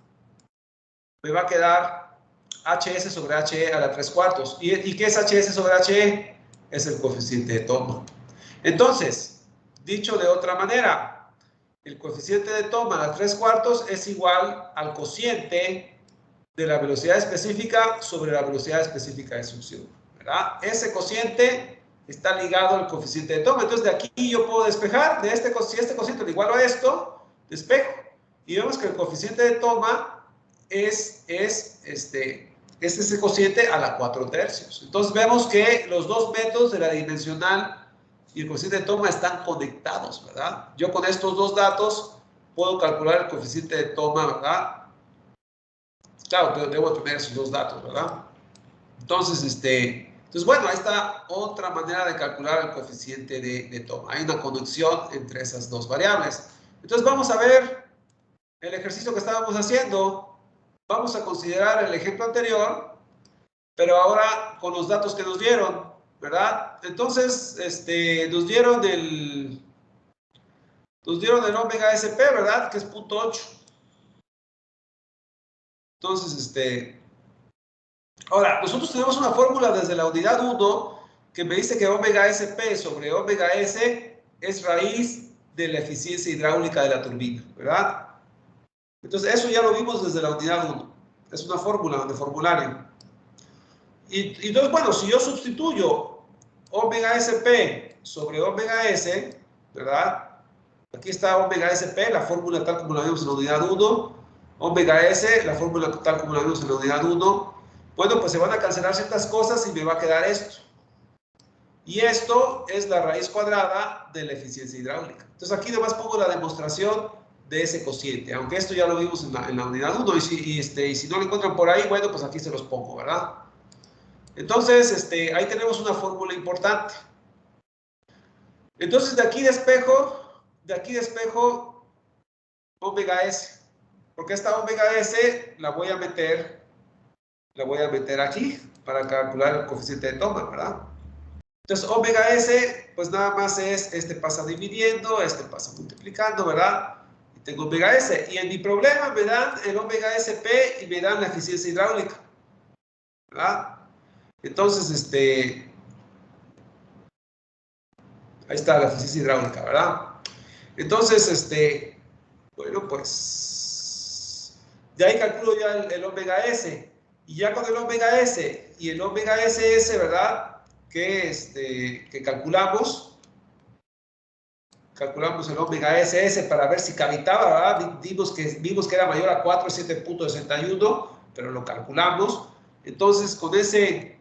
HS sobre HE a la 3/4. ¿Y qué es HS sobre HE? Es el coeficiente de toma. Entonces, dicho de otra manera, el coeficiente de toma a la 3/4 es igual al cociente de la velocidad específica sobre la velocidad específica de succión, ¿verdad? Ese cociente está ligado al coeficiente de toma. Entonces, de aquí yo puedo despejar, si este cociente lo igualo a esto, despejo. Y vemos que el coeficiente de toma es ese cociente a la 4/3. Entonces, vemos que los dos métodos de la dimensional y el coeficiente de toma están conectados, ¿verdad? Yo con estos dos datos puedo calcular el coeficiente de toma, ¿verdad? Claro, debo tener esos dos datos, ¿verdad? Entonces, bueno, ahí está otra manera de calcular el coeficiente de toma. Hay una conexión entre esas dos variables. Entonces, vamos a ver el ejercicio que estábamos haciendo. Vamos a considerar el ejemplo anterior, pero ahora con los datos que nos dieron, ¿verdad? Entonces, nos dieron el omega SP, ¿verdad? Que es 0.8. Entonces, ahora, nosotros tenemos una fórmula desde la unidad 1 que me dice que omega SP sobre omega S es raíz de la eficiencia hidráulica de la turbina, ¿verdad? Entonces, eso ya lo vimos desde la unidad 1. Es una fórmula de formulario. Y entonces, bueno, si yo sustituyo omega SP sobre omega S, ¿verdad? Aquí está omega SP, la fórmula tal como la vimos en la unidad 1. Omega S, la fórmula tal como la vimos en la unidad 1. Bueno, pues se van a cancelar ciertas cosas y me va a quedar esto. Y esto es la raíz cuadrada de la eficiencia hidráulica. Entonces aquí nomás pongo la demostración de ese cociente, aunque esto ya lo vimos en la unidad 1. Y si no lo encuentran por ahí, bueno, pues aquí se los pongo, ¿verdad? Entonces, ahí tenemos una fórmula importante. Entonces, de aquí despejo omega S. Porque esta omega S la voy a meter aquí para calcular el coeficiente de toma, ¿verdad? Entonces, omega S, pues nada más es, pasa dividiendo, pasa multiplicando, ¿verdad? tengo omega S. Y en mi problema me dan el omega SP y me dan la eficiencia hidráulica, ¿verdad? Entonces, ahí está la eficiencia hidráulica, ¿verdad? Entonces, bueno, pues, de ahí calculo ya el omega S. Y ya con el omega S y el omega SS, ¿verdad? Que calculamos el omega SS para ver si cavitaba, ¿verdad? Vimos que era mayor a 4, 7.61, pero lo calculamos. Entonces, con ese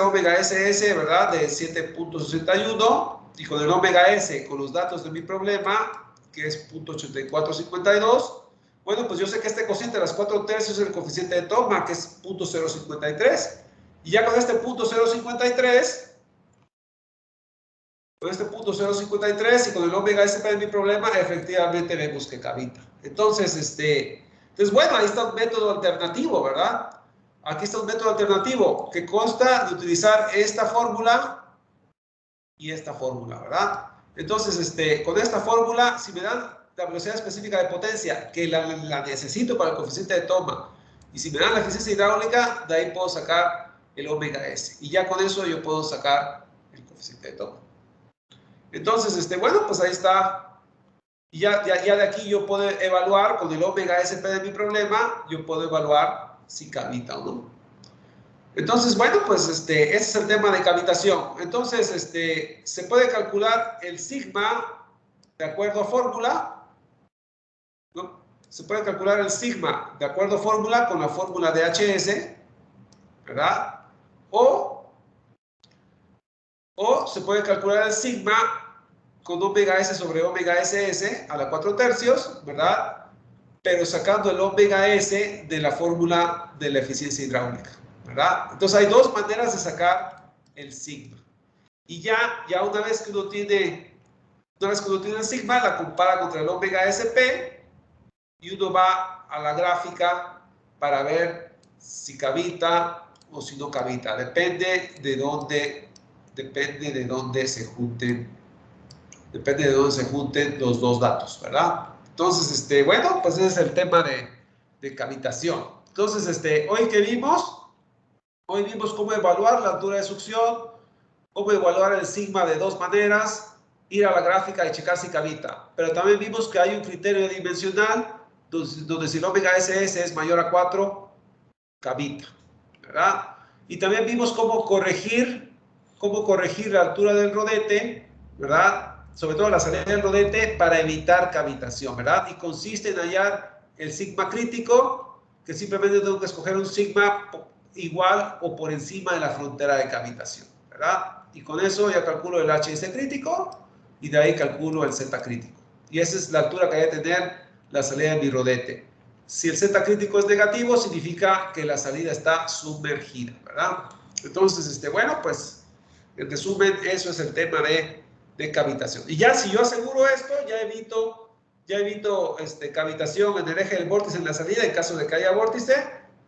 omega SS, ¿verdad? De 7.61 y con el omega S, con los datos de mi problema, que es 0.8452, bueno, pues yo sé que este cociente de las 4/3 es el coeficiente de toma, que es 0.053. Y ya con este 0.053, y con el omega S de mi problema, efectivamente vemos que cavita. Entonces, bueno, ahí está un método alternativo, ¿verdad? Aquí está un método alternativo que consta de utilizar esta fórmula y esta fórmula, ¿verdad? Entonces, con esta fórmula, si me dan la velocidad específica de potencia, que la necesito para el coeficiente de toma, y si me dan la eficiencia hidráulica, de ahí puedo sacar el omega S. Y ya con eso yo puedo sacar el coeficiente de toma. Entonces, bueno, pues ahí está. Y ya de aquí yo puedo evaluar, con el omega SP de mi problema, yo puedo evaluar si cavita o no. Entonces, bueno, pues ese es el tema de cavitación. Entonces, se puede calcular el sigma de acuerdo a fórmula, ¿no? Se puede calcular el sigma de acuerdo a fórmula con la fórmula de HS, ¿verdad? O se puede calcular el sigma con omega S sobre omega SS a la 4/3, ¿verdad? Pero sacando el omega S de la fórmula de la eficiencia hidráulica, ¿verdad? Entonces hay dos maneras de sacar el sigma. Y ya una vez que uno tiene el sigma, la compara contra el omega SP y uno va a la gráfica para ver si cavita o si no cavita. Depende de dónde se junten los dos datos, ¿verdad? Entonces, bueno, pues ese es el tema de cavitación. Entonces, hoy vimos cómo evaluar la altura de succión, cómo evaluar el sigma de dos maneras, ir a la gráfica y checar si cavita. Pero también vimos que hay un criterio dimensional donde si el omega SS es mayor a 4, cavita, ¿verdad? Y también vimos cómo corregir la altura del rodete, ¿verdad? Sobre todo la salida del rodete para evitar cavitación, ¿verdad? Y consiste en hallar el sigma crítico, que simplemente tengo que escoger un sigma igual o por encima de la frontera de cavitación, ¿verdad? Y con eso ya calculo el HS crítico y de ahí calculo el Z crítico. Y esa es la altura que hay que tener la salida de mi rodete. Si el Z crítico es negativo, significa que la salida está sumergida, ¿verdad? Entonces, bueno, pues, en resumen, eso es el tema de cavitación. Y ya si yo aseguro esto, ya evito cavitación en el eje del vórtice en la salida en caso de que haya vórtice,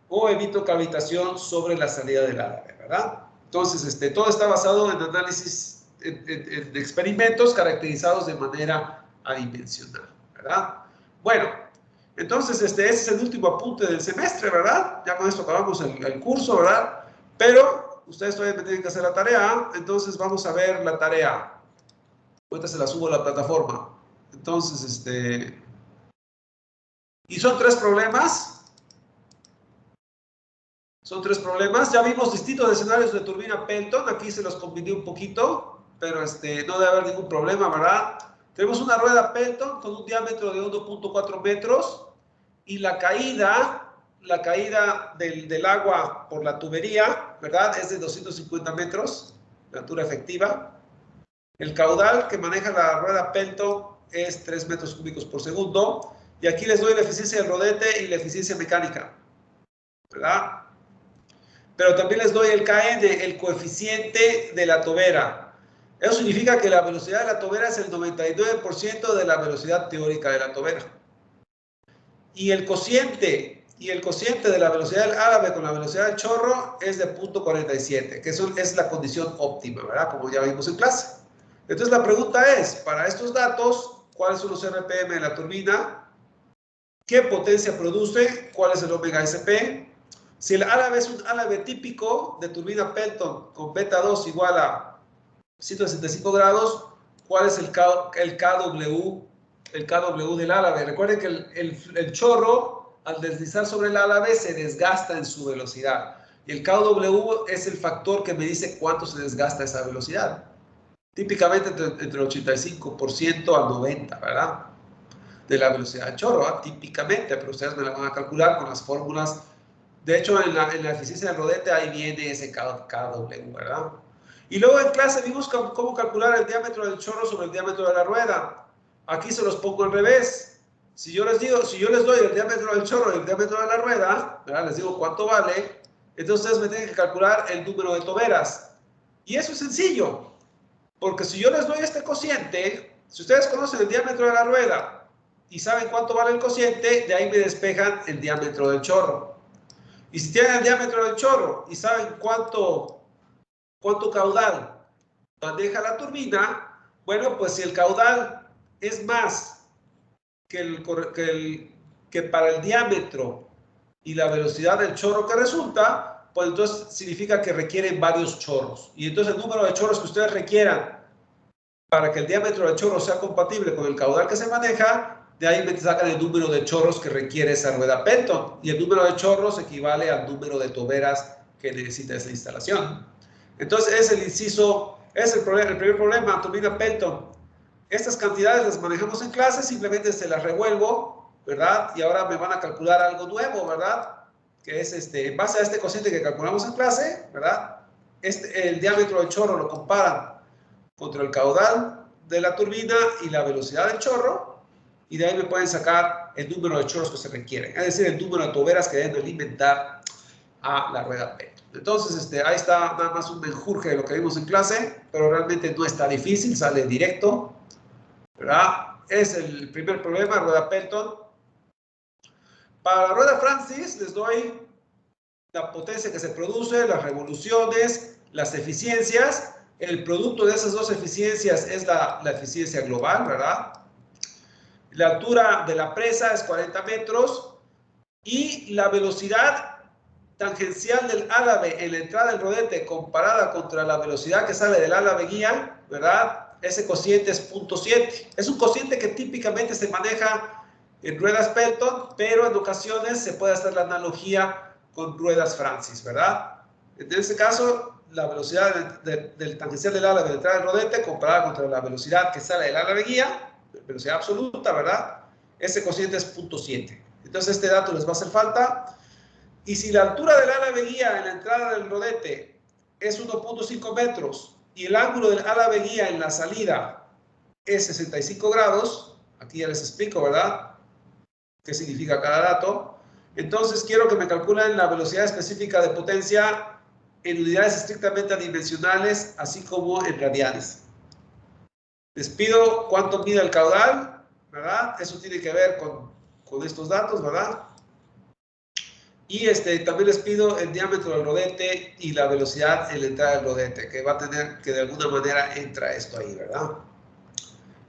o evito cavitación sobre la salida del álabes, ¿verdad? Entonces, todo está basado en análisis de experimentos caracterizados de manera adimensional, ¿verdad? Bueno, entonces, ese es el último apunte del semestre, ¿verdad? Ya con esto acabamos el curso, ¿verdad? Pero ustedes todavía me tienen que hacer la tarea, entonces vamos a ver la tarea. Ahorita se la subo a la plataforma. Entonces, y son tres problemas. Ya vimos distintos escenarios de turbina Pelton. Aquí se los combiné un poquito, pero no debe haber ningún problema, ¿verdad? Tenemos una rueda Pelton con un diámetro de 1.4 metros y la caída del agua por la tubería, ¿verdad? Es de 250 metros, la altura efectiva. El caudal que maneja la rueda Pelton es 3 metros cúbicos por segundo. Y aquí les doy la eficiencia del rodete y la eficiencia mecánica, ¿verdad? Pero también les doy el KN, el coeficiente de la tobera. Eso significa que la velocidad de la tobera es el 99% de la velocidad teórica de la tobera. Y el cociente de la velocidad del árabe con la velocidad del chorro es de 0.47, que eso es la condición óptima, ¿verdad? Como ya vimos en clase. Entonces la pregunta es, para estos datos, cuáles son los RPM de la turbina, qué potencia produce, cuál es el omega SP. Si el árabe es un árabe típico de turbina Pelton con beta 2 igual a 165 grados, ¿cuál es el KW del árabe? Recuerden que el chorro, al deslizar sobre el árabe, se desgasta en su velocidad. Y el KW es el factor que me dice cuánto se desgasta esa velocidad. Típicamente entre el 85% al 90%, ¿verdad? De la velocidad del chorro, ¿eh? Típicamente, pero ustedes me la van a calcular con las fórmulas. De hecho, en la eficiencia del rodete, ahí viene ese KW, ¿verdad? Y luego en clase vimos cómo calcular el diámetro del chorro sobre el diámetro de la rueda. Aquí se los pongo al revés. Si yo les doy el diámetro del chorro y el diámetro de la rueda, ¿verdad? Les digo cuánto vale, entonces ustedes me tienen que calcular el número de toberas. Y eso es sencillo, porque si yo les doy este cociente, si ustedes conocen el diámetro de la rueda y saben cuánto vale el cociente, de ahí me despejan el diámetro del chorro. Y si tienen el diámetro del chorro y saben cuánto caudal maneja la turbina, bueno, pues si el caudal es más que para el diámetro y la velocidad del chorro que resulta, pues entonces significa que requieren varios chorros. Y entonces el número de chorros que ustedes requieran para que el diámetro del chorro sea compatible con el caudal que se maneja, de ahí me sacan el número de chorros que requiere esa rueda Pelton. Y el número de chorros equivale al número de toberas que necesita esa instalación. Entonces es el primer problema, turbina Pelton. Estas cantidades las manejamos en clase, simplemente se las revuelvo, ¿verdad? Y ahora me van a calcular algo nuevo, ¿verdad? Que es en base a este cociente que calculamos en clase, ¿verdad? El diámetro del chorro lo comparan contra el caudal de la turbina y la velocidad del chorro, y de ahí me pueden sacar el número de chorros que se requieren, es decir, el número de toberas que deben alimentar a la rueda Pelton. Entonces, ahí está nada más un menjurje de lo que vimos en clase, pero realmente no está difícil, sale directo, ¿verdad? Es el primer problema, rueda Pelton. Para la rueda Francis les doy la potencia que se produce, las revoluciones, las eficiencias. El producto de esas dos eficiencias es la eficiencia global, ¿verdad? La altura de la presa es 40 metros y la velocidad tangencial del álabe en la entrada del rodete comparada contra la velocidad que sale del álabe guía, ¿verdad? Ese cociente es 0.7. Es un cociente que típicamente se maneja en ruedas Pelton, pero en ocasiones se puede hacer la analogía con ruedas Francis, ¿verdad? En este caso, la velocidad del tangencial del álabe de entrada del rodete comparada contra la velocidad que sale del álabe guía, velocidad absoluta, ¿verdad? Ese cociente es 0.7. Entonces este dato les va a hacer falta. Y si la altura del álabe guía en la entrada del rodete es 1.5 metros y el ángulo del álabe guía en la salida es 65 grados, aquí ya les explico, ¿verdad? ¿Qué significa cada dato? Entonces quiero que me calculen la velocidad específica de potencia en unidades estrictamente adimensionales, así como en radianes. Les pido cuánto mide el caudal, ¿verdad? Eso tiene que ver con estos datos, ¿verdad? Y también les pido el diámetro del rodete y la velocidad en la entrada del rodete, que va a tener que de alguna manera entra esto ahí, ¿verdad?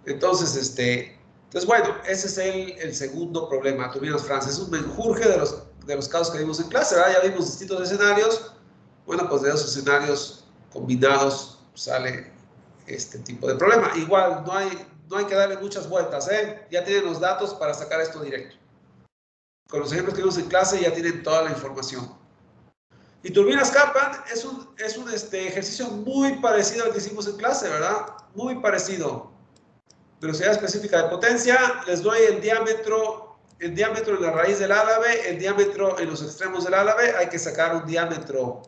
Entonces, bueno, ese es el segundo problema, turbinas Francis. Es un menjurje de los casos que vimos en clase, ¿verdad? Ya vimos distintos escenarios. Bueno, pues de esos escenarios combinados sale este tipo de problema. Igual, no hay que darle muchas vueltas, ¿eh? Ya tienen los datos para sacar esto directo. Con los ejemplos que vimos en clase ya tienen toda la información. Y turbinas Kaplan es un ejercicio muy parecido al que hicimos en clase, ¿verdad? Muy parecido. Velocidad específica de potencia, les doy el diámetro en la raíz del álabe, el diámetro en los extremos del álabe, hay que sacar un diámetro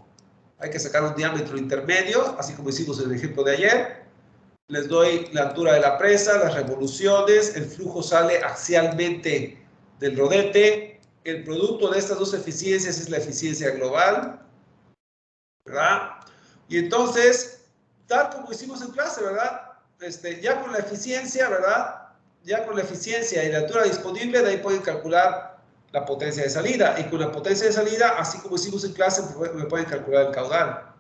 intermedio, así como hicimos en el ejemplo de ayer. Les doy la altura de la presa, las revoluciones, el flujo sale axialmente del rodete. El producto de estas dos eficiencias es la eficiencia global, ¿verdad? Y entonces, tal como hicimos en clase, ¿verdad? Ya con la eficiencia, ¿verdad? Ya con la eficiencia y la altura disponible, de ahí pueden calcular la potencia de salida. Y con la potencia de salida, así como hicimos en clase, me pueden calcular el caudal.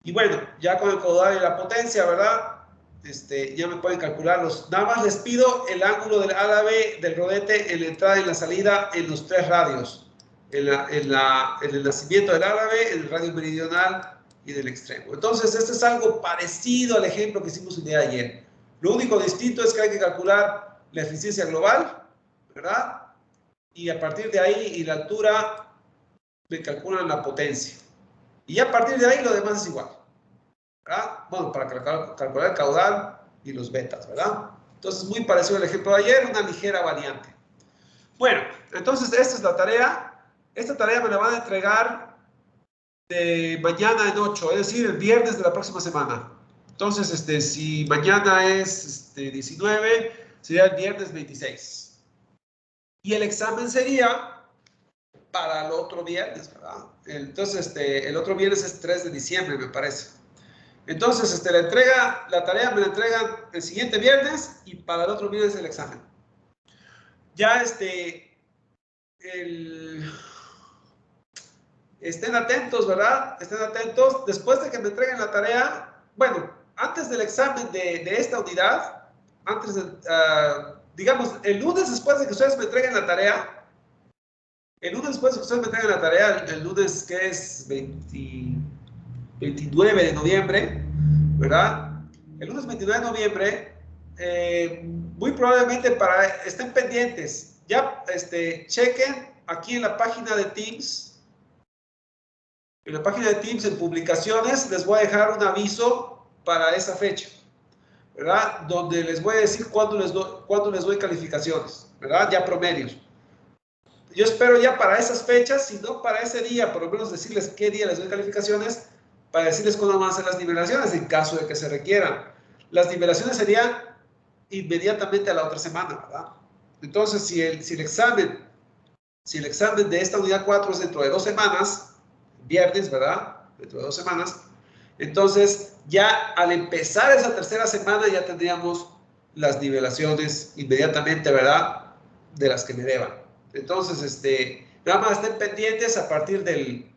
Y bueno, ya con el caudal y la potencia, ¿verdad? ya me pueden calcularlos. Nada más les pido el ángulo del árabe del rodete en la entrada y en la salida en los 3 radios. En el nacimiento del árabe, en el radio meridional y del extremo. Entonces, este es algo parecido al ejemplo que hicimos el día de ayer. Lo único distinto es que hay que calcular la eficiencia global, ¿verdad? Y a partir de ahí y la altura me calculan la potencia. Y a partir de ahí lo demás es igual, ¿verdad? Bueno, para calcular el caudal y los betas, ¿verdad? Entonces, muy parecido al ejemplo de ayer, una ligera variante. Bueno, entonces esta es la tarea. Esta tarea me la van a entregar de mañana en 8, es decir, el viernes de la próxima semana. Entonces, si mañana es 19, sería el viernes 26. Y el examen sería para el otro viernes, ¿verdad? Entonces, el otro viernes es 3 de diciembre, me parece. Entonces, la tarea me la entregan el siguiente viernes y para el otro viernes el examen. Ya, estén atentos, ¿verdad? Estén atentos. Después de que me entreguen la tarea, bueno, antes del examen de esta unidad, antes de, digamos, el lunes después de que ustedes me entreguen la tarea, el lunes después de que ustedes me entreguen la tarea, el lunes que es 29 de noviembre, ¿verdad? El lunes 29 de noviembre, muy probablemente estén pendientes, ya chequen aquí en la página de Teams. En la página de Teams, en publicaciones, les voy a dejar un aviso para esa fecha, ¿verdad? Donde les voy a decir cuándo les doy calificaciones, ¿verdad? Ya promedios. Yo espero ya para esas fechas, si no para ese día, por lo menos decirles qué día les doy calificaciones, para decirles cuándo van a ser las nivelaciones, en caso de que se requieran. Las nivelaciones serían inmediatamente a la otra semana, ¿verdad? Entonces, si el examen de esta unidad 4 es dentro de 2 semanas, viernes, ¿verdad? Dentro de 2 semanas. Entonces, ya al empezar esa tercera semana ya tendríamos las nivelaciones inmediatamente, ¿verdad? De las que me deban. Entonces, nada más estén pendientes a partir del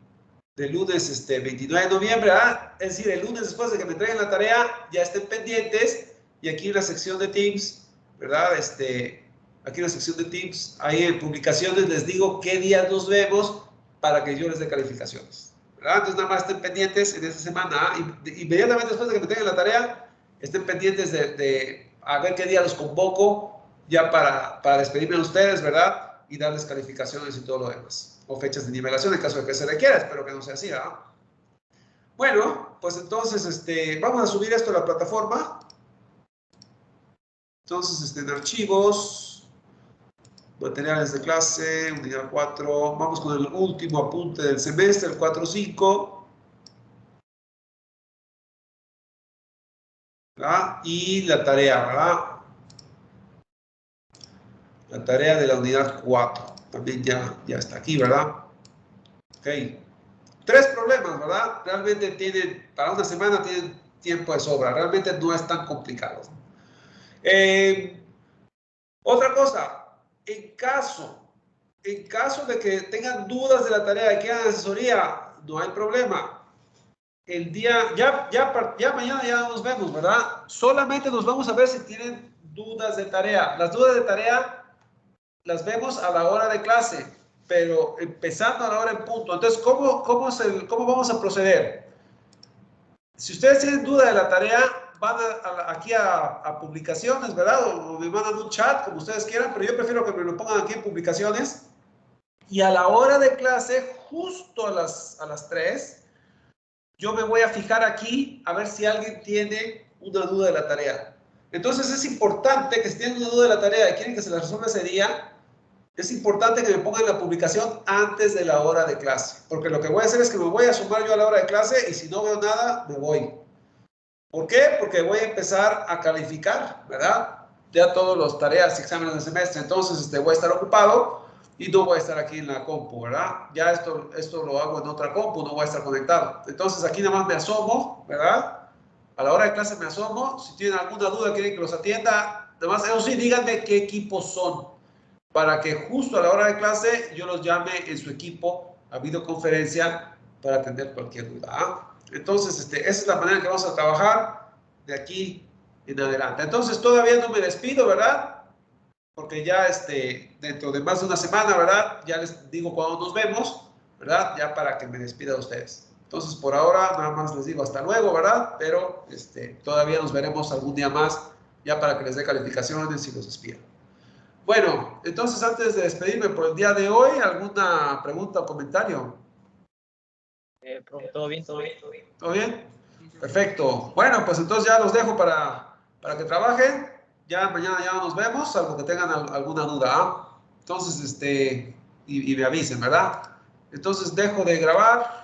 lunes 29 de noviembre, ¿verdad? Es decir, el lunes después de que me entreguen la tarea, ya estén pendientes. Y aquí en la sección de Teams, ¿verdad? Aquí en la sección de Teams, ahí en publicaciones les digo qué días nos vemos para que yo les dé calificaciones, ¿verdad? Entonces nada más estén pendientes en esta semana, inmediatamente después de que me tengan la tarea, estén pendientes de a ver qué día los convoco ya para despedirme de ustedes, ¿verdad? Y darles calificaciones y todo lo demás, o fechas de nivelación en caso de que se requiera, espero que no sea así, ¿verdad? Bueno, pues entonces vamos a subir esto a la plataforma. Entonces, en archivos, materiales de clase, unidad 4, vamos con el último apunte del semestre, el 4.5. ¿Verdad? Y la tarea, ¿verdad? La tarea de la unidad 4, también ya está aquí, ¿verdad? Ok. 3 problemas, ¿verdad? Realmente para una semana tienen tiempo de sobra, realmente no es tan complicado. Otra cosa, en caso de que tengan dudas de la tarea y quieran asesoría, no hay problema. El día, ya mañana ya nos vemos, ¿verdad? Solamente nos vamos a ver si tienen dudas de tarea. Las dudas de tarea las vemos a la hora de clase, pero empezando a la hora en punto. Entonces, ¿cómo vamos a proceder? Si ustedes tienen duda de la tarea, van aquí a publicaciones, ¿verdad? O me mandan un chat, como ustedes quieran, pero yo prefiero que me lo pongan aquí en publicaciones. Y a la hora de clase, justo a las 3, yo me voy a fijar aquí a ver si alguien tiene una duda de la tarea. Entonces es importante que si tienen una duda de la tarea y quieren que se la resuelva ese día, es importante que me pongan la publicación antes de la hora de clase. Porque lo que voy a hacer es que me voy a sumar yo a la hora de clase y si no veo nada, me voy. ¿Por qué? Porque voy a empezar a calificar, ¿verdad? Ya todas las tareas y exámenes del semestre. Entonces voy a estar ocupado y no voy a estar aquí en la compu, ¿verdad? Ya esto lo hago en otra compu, no voy a estar conectado. Entonces aquí nada más me asomo, ¿verdad? A la hora de clase me asomo. Si tienen alguna duda, quieren que los atienda, nada más, eso sí, díganme qué equipos son, para que justo a la hora de clase yo los llame en su equipo a videoconferencia para atender cualquier duda. Entonces, esa es la manera en que vamos a trabajar de aquí en adelante. Entonces, todavía no me despido, ¿verdad? Porque ya dentro de más de una semana, ¿verdad? Ya les digo cuándo nos vemos, ¿verdad? Ya para que me despida de ustedes. Entonces, por ahora, nada más les digo hasta luego, ¿verdad? Pero todavía nos veremos algún día más, ya para que les dé calificaciones y los despido. Bueno, entonces, antes de despedirme por el día de hoy, ¿alguna pregunta o comentario? Profe, todo bien, todo bien. ¿Todo bien? Perfecto. Bueno, pues entonces ya los dejo para que trabajen. Ya mañana ya nos vemos, salvo que tengan alguna duda. ¿Ah? Entonces, y me avisen, ¿verdad? Entonces dejo de grabar.